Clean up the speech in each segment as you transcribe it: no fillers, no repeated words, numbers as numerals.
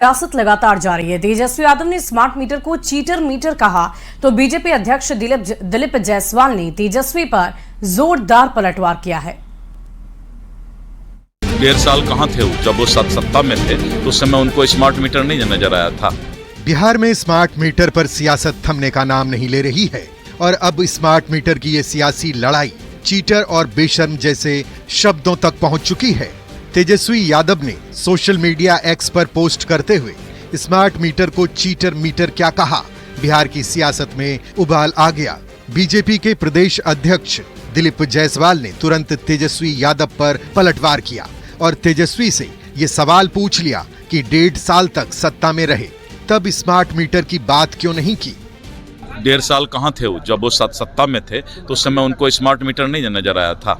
सियासत लगातार जारी है। तेजस्वी यादव ने स्मार्ट मीटर को चीटर मीटर कहा तो बीजेपी अध्यक्ष दिलीप जायसवाल ने तेजस्वी पर जोरदार पलटवार किया है। 1.5 साल कहां थे वो, जब वो सत्ता में थे तो उस समय उनको स्मार्ट मीटर नहीं नजर आया था। बिहार में स्मार्ट मीटर पर सियासत थमने का नाम नहीं ले रही है और अब स्मार्ट मीटर की ये सियासी लड़ाई चीटर और बेशर्म जैसे शब्दों तक पहुंच चुकी है। तेजस्वी यादव ने सोशल मीडिया एक्स पर पोस्ट करते हुए स्मार्ट मीटर को चीटर मीटर क्या कहा, बिहार की सियासत में उबाल आ गया। बीजेपी के प्रदेश अध्यक्ष दिलीप जायसवाल ने तुरंत तेजस्वी यादव पर पलटवार किया और तेजस्वी से ये सवाल पूछ लिया कि 1.5 साल तक सत्ता में रहे तब स्मार्ट मीटर की बात क्यों नहीं की। 1.5 साल कहां थे वो, जब वो सत्ता में थे तो उस समय उनको स्मार्ट मीटर नहीं नजर आया था।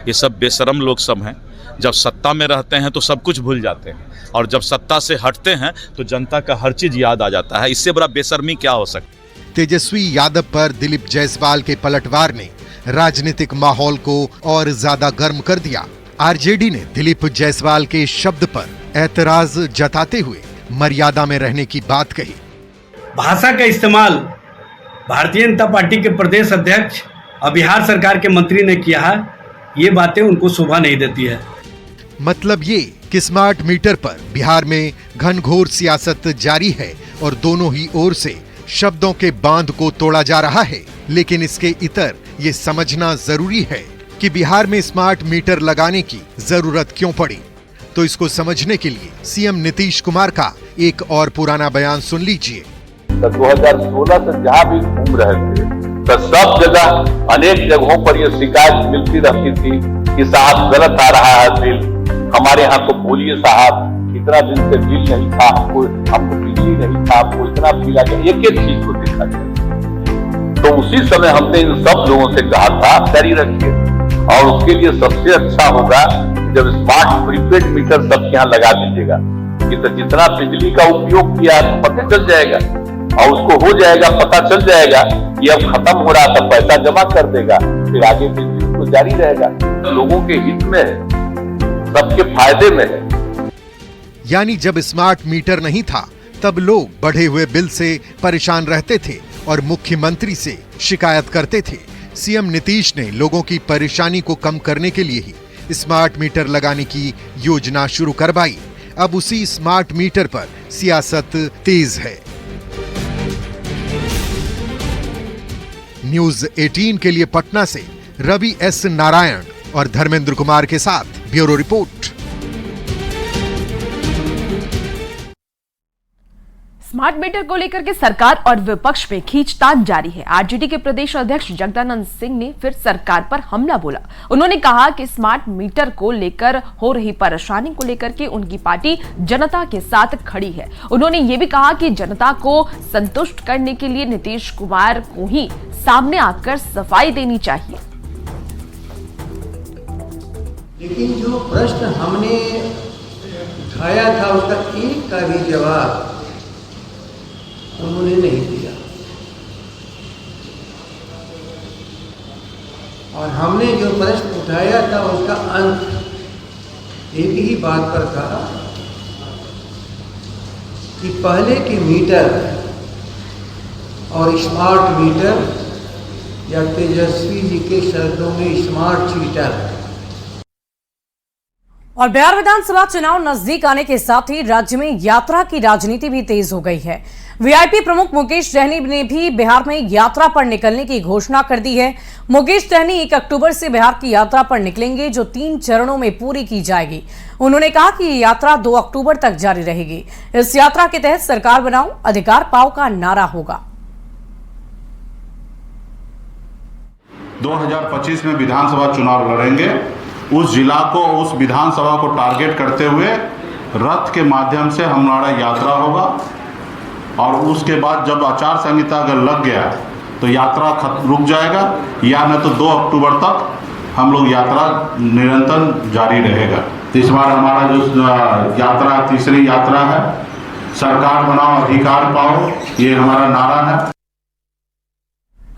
ये सब बेशरम लोग सब हैं। जब सत्ता में रहते हैं तो सब कुछ भूल जाते हैं और जब सत्ता से हटते हैं तो जनता का हर चीज याद आ जाता है। इससे बड़ा बेशर्मी क्या हो सकता। तेजस्वी यादव पर दिलीप जायसवाल के पलटवार ने राजनीतिक माहौल को और ज्यादा गर्म कर दिया। आरजेडी ने दिलीप जायसवाल के शब्द पर एतराज जताते हुए मर्यादा में रहने की बात कही। भाषा का इस्तेमाल भारतीय जनता पार्टी के प्रदेश अध्यक्ष और बिहार सरकार के मंत्री ने किया है, ये बातें उनको शोभा नहीं देती है। मतलब ये कि स्मार्ट मीटर पर बिहार में घनघोर सियासत जारी है और दोनों ही ओर से शब्दों के बांध को तोड़ा जा रहा है। लेकिन इसके इतर ये समझना जरूरी है कि बिहार में स्मार्ट मीटर लगाने की जरूरत क्यों पड़ी। तो इसको समझने के लिए सीएम नीतीश कुमार का एक और पुराना बयान सुन लीजिए। 2016 से जहाँ भी घूम रहे थे तो सब जगह अनेक जगहों पर ये शिकायत मिलती रहती थी कि साहब गलत आ रहा है बिल, हमारे यहाँ तो बोलिए साहब, इतना दिन से बिल नहीं था, हमको बिजली नहीं था, आपको इतना बिल आ गया। एक एक चीज को देखा जाए तो उसी समय हमने इन सब लोगों से कहा था जारी रखिए और उसके लिए सबसे अच्छा होगा जब स्मार्ट प्रीपेड मीटर सबके यहाँ लगा दीजिएगा कि तो जितना बिजली का उपयोग किया तो पता चल जाएगा और उसको हो जाएगा, पता चल जाएगा कि अब खत्म हो रहा था, पैसा जमा कर देगा, फिर आगे बिजली तो जारी रहेगा। लोगों के हित में है, सबके फायदे में है। यानी जब स्मार्ट मीटर नहीं था तब लोग बढ़े हुए बिल से परेशान रहते थे और मुख्यमंत्री से शिकायत करते थे। सीएम नीतीश ने लोगों की परेशानी को कम करने के लिए ही स्मार्ट मीटर लगाने की योजना शुरू करवाई। अब उसी स्मार्ट मीटर पर सियासत तेज है। न्यूज 18 के लिए पटना से रवि एस नारायण और धर्मेंद्र कुमार के साथ ब्यूरो रिपोर्ट। स्मार्ट मीटर को लेकर के सरकार और विपक्ष में खींचतान जारी है। आरजेडी के प्रदेश अध्यक्ष जगदानंद सिंह ने फिर सरकार पर हमला बोला। उन्होंने कहा कि स्मार्ट मीटर को लेकर हो रही परेशानी को लेकर के उनकी पार्टी जनता के साथ खड़ी है। उन्होंने ये भी कहा कि जनता को संतुष्ट करने के लिए नीतीश कुमार को ही सामने आकर सफाई देनी चाहिए। लेकिन जो प्रश्न हमने उठाया था उसका एक का भी जवाब उन्होंने नहीं दिया और हमने जो प्रश्न उठाया था उसका अंत एक ही बात पर था कि पहले के मीटर और स्मार्ट मीटर या तेजस्वी जी के शब्दों में स्मार्ट चीटर। और बिहार विधानसभा चुनाव नजदीक आने के साथ ही राज्य में यात्रा की राजनीति भी तेज हो गई है। वीआईपी प्रमुख मुकेश सहनी ने भी बिहार में यात्रा पर निकलने की घोषणा कर दी है। मुकेश सहनी 1 अक्टूबर से बिहार की यात्रा पर निकलेंगे जो 3 चरणों में पूरी की जाएगी। उन्होंने कहा कि ये यात्रा 2 अक्टूबर तक जारी रहेगी। इस यात्रा के तहत सरकार बनाओ अधिकार पाओ का नारा होगा। 2025 में विधानसभा चुनाव लड़ेंगे। उस जिला को, उस विधानसभा को टारगेट करते हुए रथ के माध्यम से हमारा यात्रा होगा और उसके बाद जब आचार संहिता अगर लग गया तो यात्रा रुक जाएगा या न तो 2 अक्टूबर तक हम लोग यात्रा निरंतर जारी रहेगा। इस बार हमारा जो यात्रा तीसरी यात्रा है, सरकार बनाओ अधिकार पाओ, ये हमारा नारा है।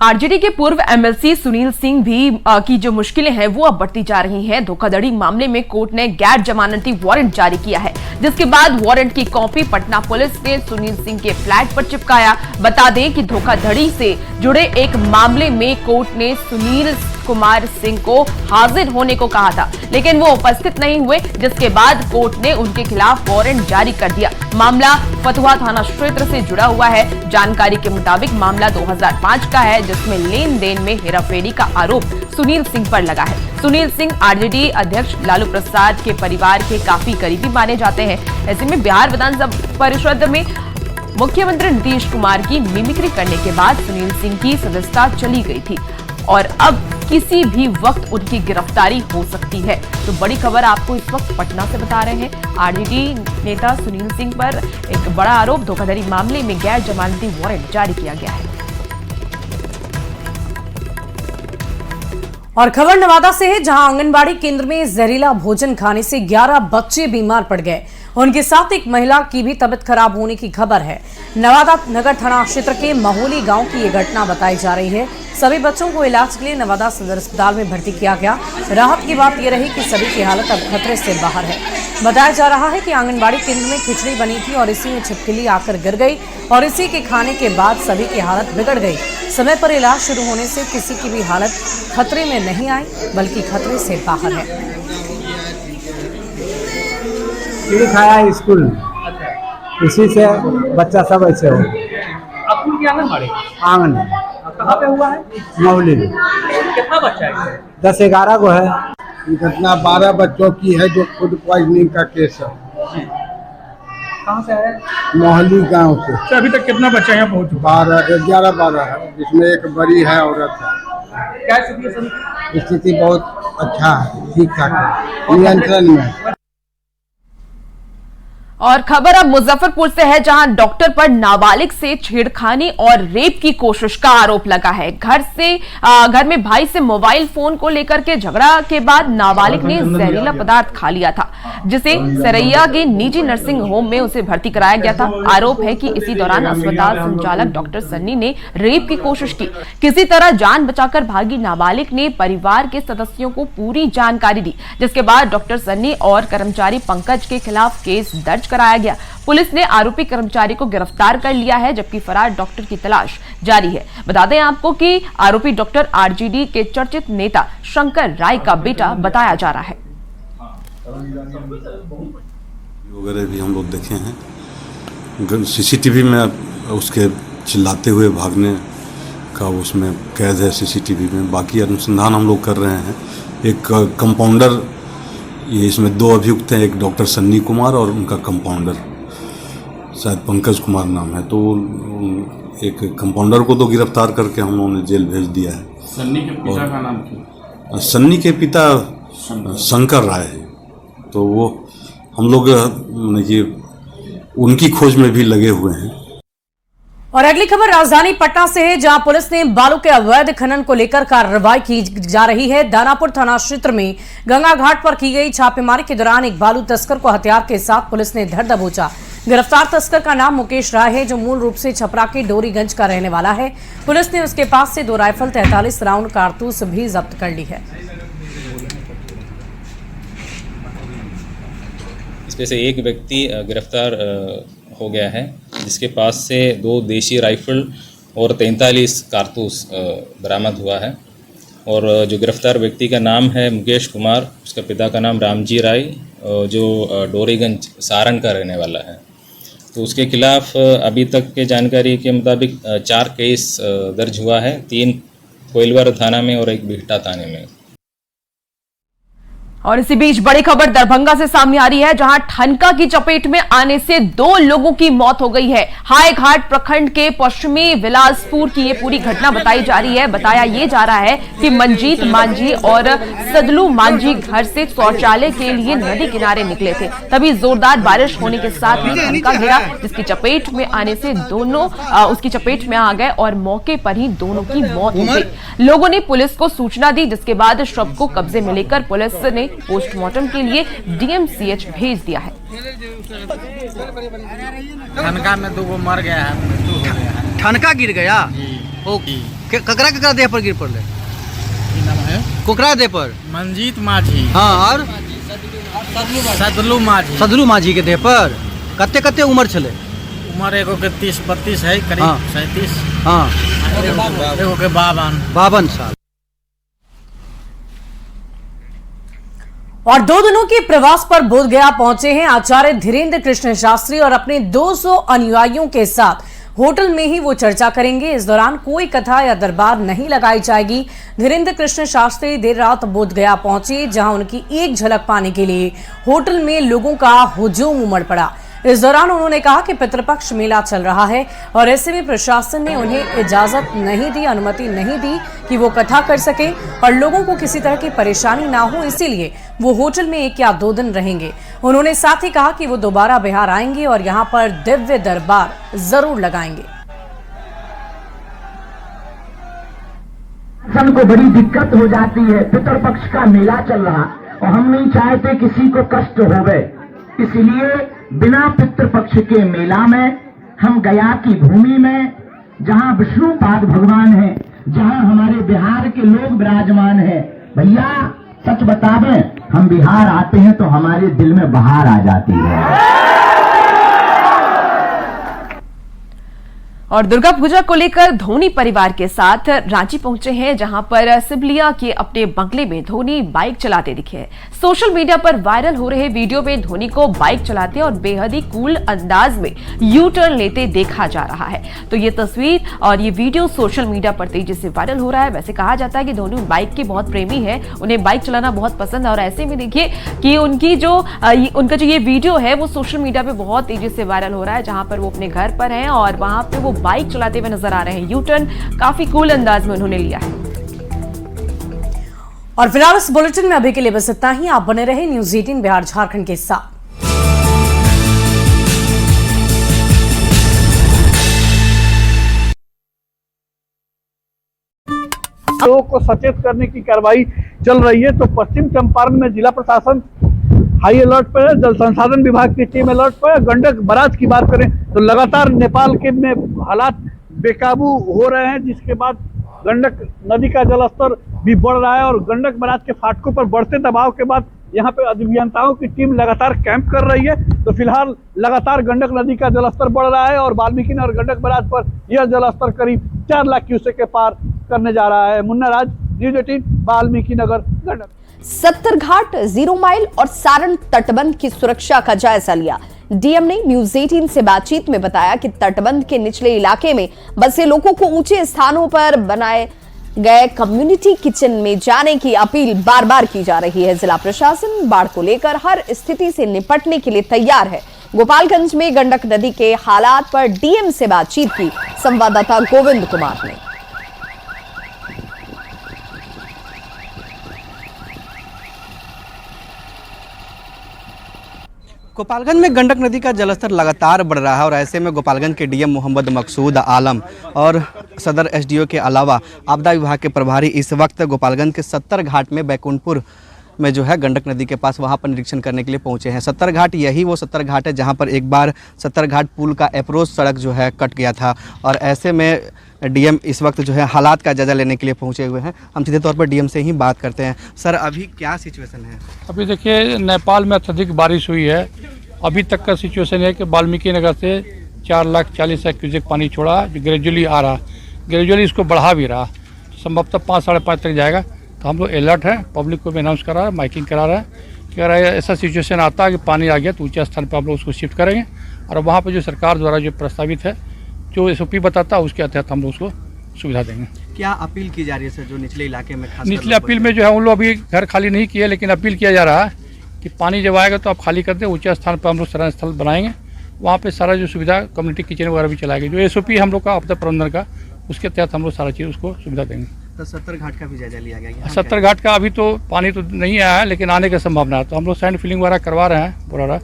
आरजेडी के पूर्व एमएलसी सुनील सिंह भी की जो मुश्किलें हैं वो अब बढ़ती जा रही हैं। धोखाधड़ी मामले में कोर्ट ने गैर जमानती वारंट जारी किया है, जिसके बाद वारंट की कॉपी पटना पुलिस ने सुनील सिंह के फ्लैट पर चिपकाया। बता दें कि धोखाधड़ी से जुड़े एक मामले में कोर्ट ने सुनील कुमार सिंह को हाजिर होने को कहा था, लेकिन वो उपस्थित नहीं हुए, जिसके बाद कोर्ट ने उनके खिलाफ वारंट जारी कर दिया। मामला फतुहा थाना क्षेत्र से जुड़ा हुआ है। जानकारी के मुताबिक मामला 2005 का है, जिसमें लेन देन में हेराफेरी का आरोप सुनील सिंह पर लगा है। सुनील सिंह आरजेडी अध्यक्ष लालू प्रसाद के परिवार के काफी करीबी माने जाते हैं। ऐसे में बिहार विधानसभा परिषद में मुख्यमंत्री नीतीश कुमार की मिमिक्री करने के बाद सुनील सिंह की सदस्यता चली गई थी और अब किसी भी वक्त उनकी गिरफ्तारी हो सकती है। तो बड़ी खबर आपको इस वक्त पटना से बता रहे हैं। आरजेडी नेता सुनील सिंह पर एक बड़ा आरोप, धोखाधड़ी मामले में गैर जमानती वारंट जारी किया गया है। और खबर नवादा से है, जहां आंगनबाड़ी केंद्र में जहरीला भोजन खाने से 11 बच्चे बीमार पड़ गए। उनके साथ एक महिला की भी तबीयत खराब होने की खबर है। नवादा नगर थाना क्षेत्र के महोली गांव की यह घटना बताई जा रही है। सभी बच्चों को इलाज के लिए नवादा सदर अस्पताल में भर्ती किया गया। राहत की बात यह रही कि सभी की हालत अब खतरे से बाहर है। बताया जा रहा है कि आंगनबाड़ी केंद्र में खिचड़ी बनी थी और इसी में छिपकली आकर गिर गई और इसी के खाने के बाद सभी की हालत बिगड़ गई। समय पर इलाज शुरू होने से किसी की भी हालत खतरे में नहीं आई, बल्कि खतरे से बाहर है। खाया स्कूल, इसी से बच्चा सब ऐसे हो। आपको क्या आंगनबाड़ी आंगन कहाँ पे हुआ है? मौली में। कितना बच्चा है? 10-11 को है। ये घटना 12 बच्चों की है जो फूड पॉइजनिंग का केस है। कहाँ से है? मोहली गांव से। तो अभी तक कितना बच्चा यहाँ पहुँच चुका? 11-12 है, जिसमें एक बड़ी है औरत है। क्या स्थिति है सर? स्थिति बहुत अच्छा है, ठीक ठाक है, नियंत्रण में। और खबर अब मुजफ्फरपुर से है, जहां डॉक्टर पर नाबालिग से छेड़खानी और रेप की कोशिश का आरोप लगा है। घर में भाई से मोबाइल फोन को लेकर के झगड़ा के बाद नाबालिग ने जहरीला पदार्थ खा लिया था, जिसे सरैया के निजी नर्सिंग होम में उसे भर्ती कराया गया था। आरोप है कि इसी दौरान अस्पताल संचालक डॉक्टर सन्नी ने रेप की कोशिश की। किसी तरह जान बचाकर भागी नाबालिग ने परिवार के सदस्यों को पूरी जानकारी दी, जिसके बाद डॉक्टर सन्नी और कर्मचारी पंकज के खिलाफ केस दर्ज कराया गया। पुलिस ने आरोपी कर्मचारी को गिरफ्तार कर लिया है, जबकि फरार डॉक्टर की तलाश जारी है। बता दें आपको कि आरोपी डॉक्टर आरजेडी के चर्चित नेता शंकर राय का बेटा बताया जा रहा है। वगैरह भी हम लोग देखे हैं, सीसीटीवी में उसके चिल्लाते हुए भागने का उसमें कैद है सीसीटीवी में। बाकी अनुसंधान हम लोग कर रहे हैं। एक कंपाउंडर, ये इसमें 2 अभियुक्त हैं, एक डॉक्टर सन्नी कुमार और उनका कंपाउंडर शायद पंकज कुमार नाम है। तो एक कंपाउंडर को तो गिरफ्तार करके हम लोगों ने जेल भेज दिया है। सन्नी के पिता का नाम क्या? सन्नी के पिता शंकर राय है। तो वो हम लोग ये उनकी खोज में भी लगे हुए हैं। और अगली खबर राजधानी पटना से है, जहां पुलिस ने बालू के अवैध खनन को लेकर कार्रवाई की जा रही है। दानापुर थाना क्षेत्र में गंगा घाट पर की गई छापेमारी के दौरान एक बालू तस्कर को हथियार के साथ पुलिस ने धर दबोचा। गिरफ्तार तस्कर का नाम मुकेश राय है, जो मूल रूप से छपरा के डोरीगंज का रहने वाला है। पुलिस ने उसके पास से 2 राइफल, 43 राउंड कारतूस भी जब्त कर ली है। इसमें से एक व्यक्ति गिरफ्तार हो गया है, जिसके पास से 2 देशी राइफल और 43 कारतूस बरामद हुआ है। और जो गिरफ्तार व्यक्ति का नाम है मुकेश कुमार, उसका पिता का नाम रामजी राय, जो डोरीगंज सारण का रहने वाला है। तो उसके खिलाफ अभी तक के जानकारी के मुताबिक 4 केस दर्ज हुआ है, 3 कोइलवर थाना में और 1 बिहटा थाने में। और इसी बीच बड़ी खबर दरभंगा से सामने आ रही है, जहां ठनका की चपेट में आने से 2 लोगों की मौत हो गई है। हाईघाट प्रखंड के पश्चिमी विलासपुर की ये पूरी घटना बताई जा रही है। बताया ये जा रहा है कि मंजीत मांझी और सदलू मांझी घर से शौचालय के लिए नदी किनारे निकले थे, तभी जोरदार बारिश होने के साथ ही ठनका गिरा, जिसकी चपेट में आने से दोनों उसकी चपेट में आ गए और मौके पर ही दोनों की मौत हो गई। लोगों ने पुलिस को सूचना दी, जिसके बाद शव को कब्जे में लेकर पुलिस ने पोस्टमार्टम के लिए डीएमसीएच भेज दिया है। ठनका में 2 मर गया है, मृत्यु हो गया है। ठनका गिर गया? ककरा ककरा देह पर गिर पड़ले? की नाम है? कोकरा देह पर मंजीत माझी। हाँ, और सदलू माझी। सदलू माझी के देह पर कते कते उम्र छले? उम्र एगो के 30-32 है, करीब हाँ। 37। हाँ, एगो के 52 साल। और 2 दिनों के प्रवास पर बोधगया पहुंचे हैं आचार्य धीरेन्द्र कृष्ण शास्त्री और अपने 200 अनुयायियों के साथ होटल में ही वो चर्चा करेंगे। इस दौरान कोई कथा या दरबार नहीं लगाई जाएगी। धीरेन्द्र कृष्ण शास्त्री देर रात बोधगया पहुंचे, जहां उनकी एक झलक पाने के लिए होटल में लोगों का हुजूम उमड़ पड़ा। इस दौरान उन्होंने कहा कि पितृपक्ष मेला चल रहा है और ऐसे में प्रशासन ने उन्हें इजाजत नहीं दी, अनुमति नहीं दी कि वो कथा कर सके और लोगों को किसी तरह की परेशानी ना हो, इसीलिए वो होटल में 1 या 2 दिन रहेंगे। उन्होंने साथ ही कहा कि वो दोबारा बिहार आएंगे और यहाँ पर दिव्य दरबार जरूर लगाएंगे। शासन को बड़ी दिक्कत हो जाती है, पितृपक्ष का मेला चल रहा और हम नहीं चाहते किसी को कष्ट हो गए, इसलिए बिना पितृपक्ष के मेला में हम गया की भूमि में, जहां विष्णुपाद भगवान है, जहां हमारे बिहार के लोग विराजमान हैं, भैया सच बता दें, हम बिहार आते हैं तो हमारे दिल में बहार आ जाती है। और दुर्गा पूजा को लेकर धोनी परिवार के साथ रांची पहुंचे हैं, जहां पर सिबलिया के अपने बंगले में धोनी बाइक चलाते दिखे। सोशल मीडिया पर वायरल हो रहे वीडियो में धोनी को बाइक चलाते और बेहद ही कूल अंदाज में यू टर्न लेते देखा जा रहा है। तो ये तस्वीर और ये वीडियो सोशल मीडिया पर तेजी से वायरल हो रहा है। वैसे कहा जाता है कि धोनी बाइक के बहुत प्रेमी है, उन्हें बाइक चलाना बहुत पसंद है और ऐसे में देखिए कि उनका जो ये वीडियो है वो सोशल मीडिया पे बहुत तेजी से वायरल हो रहा है, जहां पर वो अपने घर पर हैं और वहां पे वो बाइक चलाते हुए नजर आ रहे हैं। यू टर्न काफी कूल अंदाज में उन्होंने लिया है। और फिलहाल इस बुलेटिन में अभी के लिए बस इतना ही। आप बने रहे न्यूज़ 18 बिहार झारखंड के साथ। लोगों को सचेत करने की कार्रवाई चल रही है। तो पश्चिम चंपारण में जिला प्रशासन हाई अलर्ट पर है, जल संसाधन विभाग की टीम अलर्ट पर है। गंडक बराज की बात करें तो लगातार नेपाल के में हालात बेकाबू हो रहे हैं, जिसके बाद गंडक नदी का जलस्तर भी बढ़ रहा है और गंडक बराज के फाटकों पर बढ़ते दबाव के बाद यहाँ पे अभियंताओं की टीम लगातार कैंप कर रही है। तो फिलहाल लगातार गंडक नदी का जलस्तर बढ़ रहा है और वाल्मीकि नगर गंडक बराज पर यह जलस्तर करीब 4 लाख क्यूसेक के पार करने जा रहा है। मुन्ना राज, न्यूज़ 18, वाल्मीकि नगर गंडक। 70 घाट, 0 माइल और सारण तटबंध की सुरक्षा का जायजा लिया। डीएम ने न्यूज़ 18 से बातचीत में बताया कि तटबंध के निचले इलाके में बसे लोगों को ऊंचे स्थानों पर बनाए गए कम्युनिटी किचन में जाने की अपील बार बार की जा रही है। जिला प्रशासन बाढ़ को लेकर हर स्थिति से निपटने के लिए तैयार है। गोपालगंज में गंडक नदी के हालात पर डीएम से बातचीत की संवाददाता गोविंद कुमार ने। गोपालगंज में गंडक नदी का जलस्तर लगातार बढ़ रहा है और ऐसे में गोपालगंज के डीएम मोहम्मद मकसूद आलम और सदर एसडीओ के अलावा आपदा विभाग के प्रभारी इस वक्त गोपालगंज के 70 घाट में बैकुंठपुर में जो है गंडक नदी के पास वहां पर निरीक्षण करने के लिए पहुंचे हैं। 70 घाट यही वो 70 घाट है जहां पर एक बार 70 घाट पुल का अप्रोच सड़क जो है कट गया था और ऐसे में डीएम इस वक्त जो है हालात का जायजा लेने के लिए पहुंचे हुए हैं। हम सीधे तौर पर डीएम से ही बात करते हैं। सर, अभी क्या सिचुएशन है? अभी देखिए, नेपाल में अत्यधिक बारिश हुई है। अभी तक का सिचुएशन है कि वाल्मीकि नगर से 4,40,000 क्यूसेक पानी छोड़ा, जो ग्रेजुअली आ रहा, ग्रेजुअली इसको बढ़ा भी रहा, संभवतः 5-5.5 तक जाएगा। तो हम लोग अलर्ट हैं, पब्लिक को भी अनाउंस करा रहा है, माइकिंग करा रहा है कि अगर ऐसा सिचुएशन आता है कि पानी आ गया तो ऊंचे स्थान पर हम लोग उसको शिफ्ट करेंगे और वहाँ पर जो सरकार द्वारा जो प्रस्तावित है, जो एसओपी बताता है, उसके तहत हम लोग उसको सुविधा देंगे। क्या अपील की जा रही है सर, जो निचले इलाके में? निचले अपील में जो है उन लोग अभी घर खाली नहीं किए, लेकिन अपील किया जा रहा है कि पानी जब आएगा तो आप खाली कर दें। ऊंचे स्थान पर हम लोग शरण स्थल बनाएंगे, वहाँ पे सारा जो सुविधा कम्युनिटी किचन वगैरह भी चलाएंगे। जो एसओपी हम लोग का आपदा प्रबंधन का, उसके तहत हम लोग सारा चीज़ उसको सुविधा देंगे। तो 70 घाट का भी जायजा लिया गया? 70 घाट का अभी तो पानी तो नहीं आया है, लेकिन आने की संभावना है। तो हम लोग सैंड फिलिंग वगैरह करवा रहे हैं, बोला रहा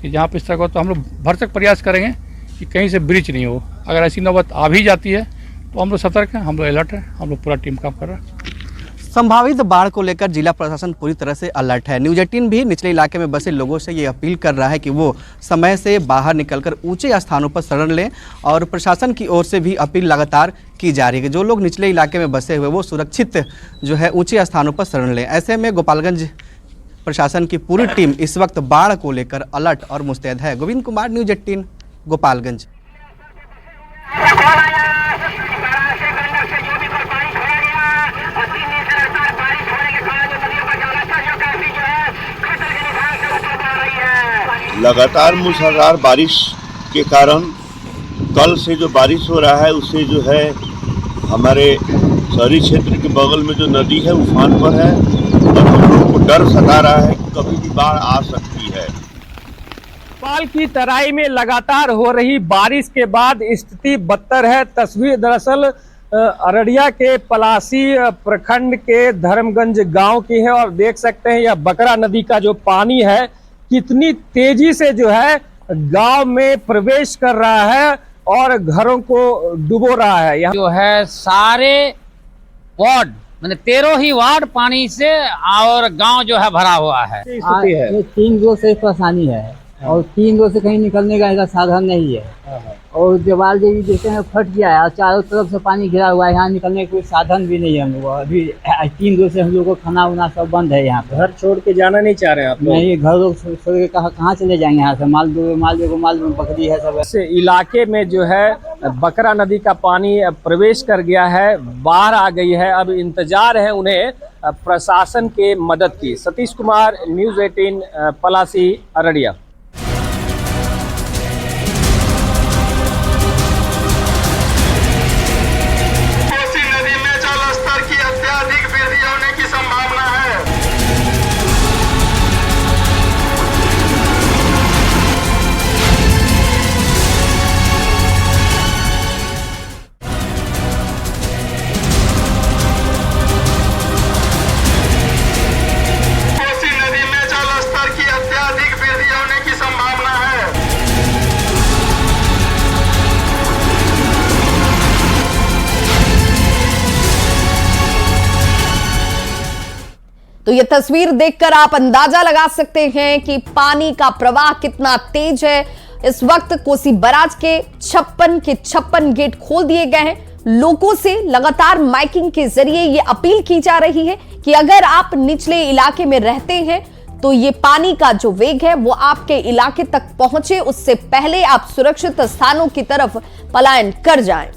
कि जहाँ पे इस तरह का, तो हम लोग भरसक प्रयास करेंगे कि कहीं से ब्रीच नहीं हो। अगर ऐसी नौबत आ भी जाती है तो हम लोग सतर्क हैं, हम लोग अलर्ट हैं, हम लोग पूरा टीम काम कर रहा है। संभावित बाढ़ को लेकर जिला प्रशासन पूरी तरह से अलर्ट है। न्यूज़ 18 भी निचले इलाके में बसे लोगों से ये अपील कर रहा है कि वो समय से बाहर निकलकर ऊंचे स्थानों पर शरण लें और प्रशासन की ओर से भी अपील लगातार की जा रही है कि जो लोग निचले इलाके में बसे हुए वो सुरक्षित जो है ऊंचे स्थानों पर शरण लें। ऐसे में गोपालगंज प्रशासन की पूरी टीम इस वक्त बाढ़ को लेकर अलर्ट और मुस्तैद है। गोविंद कुमार, न्यूज़ 18, गोपालगंज। लगातार मूसलाधार बारिश के कारण कल से जो बारिश हो रहा है उससे जो है हमारे शहरी क्षेत्र के बगल में जो नदी है उफान पर है और हम लोगों को डर सता रहा है कि कभी भी बाढ़ आ सकती है। नेपाल की तराई में लगातार हो रही बारिश के बाद स्थिति बदतर है। तस्वीर दरअसल अररिया के पलासी प्रखंड के धर्मगंज गांव की है और देख सकते हैं यह बकरा नदी का जो पानी है कितनी तेजी से जो है गांव में प्रवेश कर रहा है और घरों को डुबो रहा है। यहाँ जो है सारे वार्ड मैंने 13 ही वार्ड पानी से और गांव जो है भरा हुआ है। स्थिति है 3 रोज से परेशानी है और 3 रोज से कहीं निकलने का ऐसा साधन नहीं है और देवाल देवी देखते हैं फट गया है और चारों तरफ से पानी घिरा हुआ है। यहाँ निकलने का कोई साधन भी नहीं है हम लोग। अभी 3 रोज से हम लोग को खाना उना सब बंद है। यहाँ पे घर छोड़ के जाना नहीं चाह रहे हैं आप लोग? नहीं, घर लोग छोड़ के कहाँ चले जाएंगे यहाँ से? माल बकरी है सब। इस इलाके में जो है बकरा नदी का पानी प्रवेश कर गया है, बाढ़ आ गई है। अब इंतजार है उन्हें प्रशासन के मदद की। सतीश कुमार, न्यूज़ 18, पलासी, अररिया। तो ये तस्वीर देखकर आप अंदाजा लगा सकते हैं कि पानी का प्रवाह कितना तेज है। इस वक्त कोसी बराज के 56 गेट खोल दिए गए हैं। लोगों से लगातार माइकिंग के जरिए ये अपील की जा रही है कि अगर आप निचले इलाके में रहते हैं तो ये पानी का जो वेग है वो आपके इलाके तक पहुंचे, उससे पहले आप सुरक्षित स्थानों की तरफ पलायन कर जाएं।